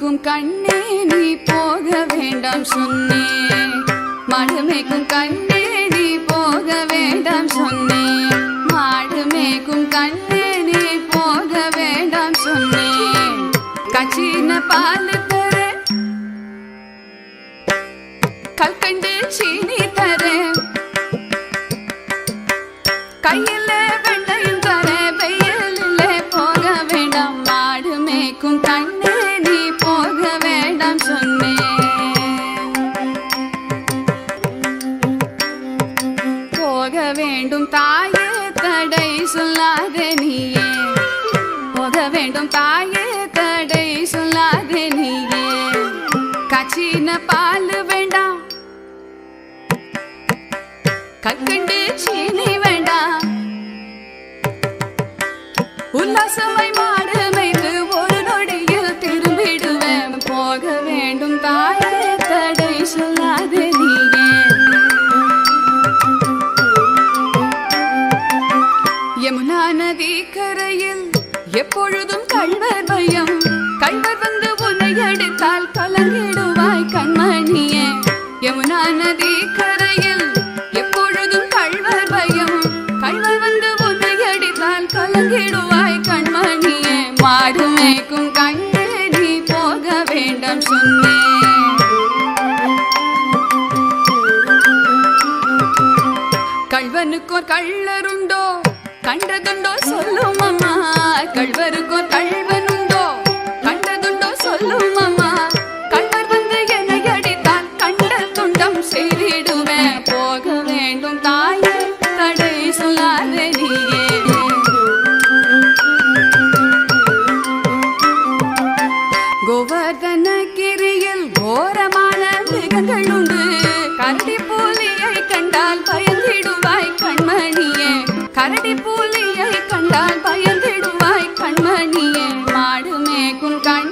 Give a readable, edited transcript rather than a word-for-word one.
மேய்க்கும் கண்ணே நீ போக வேண்டாம் சொன்னேன். மாடு மேய்க்கும் கண்ணே நீ போக வேண்டாம் சொன்னேன். மாடு மேய்க்கும் கண்ணே நீ போக வேண்டாம் சொன்னேன். கச்சின பால் தர கல்கண்டு சீனி தர கையில வெண்டையும் தர வெயிலில் போக வேண்டாம். மாடு மேய்க்கும் கண்ணே நீ போக வேண்டாம் சொன்னேன். போக வேண்டும் தாயே தடை சொல்லாதே நீயே. போக வேண்டும் தாயே தடை சொல்லாதே நீயே. காய்ச்சின பால் வேண்டாம், கற்கண்டு சீனி வேண்டாம். உல்லாசமாய் மாடு மேய்த்து ஒரு நொடியில் திரும்பிடுவேன். போக வேண்டும் தாயே தடை சொல்லாதே நீயே. யமுனா நதி கரையில் எப்பொழுதும் கள்வர் பயம். கள்வர் வந்து உன்னை அடித்தால் கலங்கிடுவாய் கண்மணியே. யமுனா நதி கரையில் எப்பொழுதும் கள்வர் பயம். கள்வர் வந்து உன்னை அடித்தால் கலங்கிடுவாய் கண்மணியே. மாடு மேய்க்கும் கண்ணே நீ போக வேண்டாம் சொன்னேன். கள்வனுக்கோர் கள்ளருண்டோ கண்டதுண்டோ சொல்லும் அம்மா. கள்வருக்கோர் கள்வனுண்டோ கண்டதுண்டோ சொல்லும் அம்மா. கள்வர் வந்து என்னை அடித்தால் கண்ட துண்டம் செய்திடுவேன். போக வேண்டும் தாயே தடை சொல்லாதே நீயே. கோவர்தனகிரியில் கோரமான மிருகங்கள் உண்டு. கரடி புலியை கண்டால் பயந்திடுவாய் கண்மணியே. கரடி புலியை கண்டால் பயந்திடுவாய் கண்மணியே. மாடு மேய்க்கும் கண்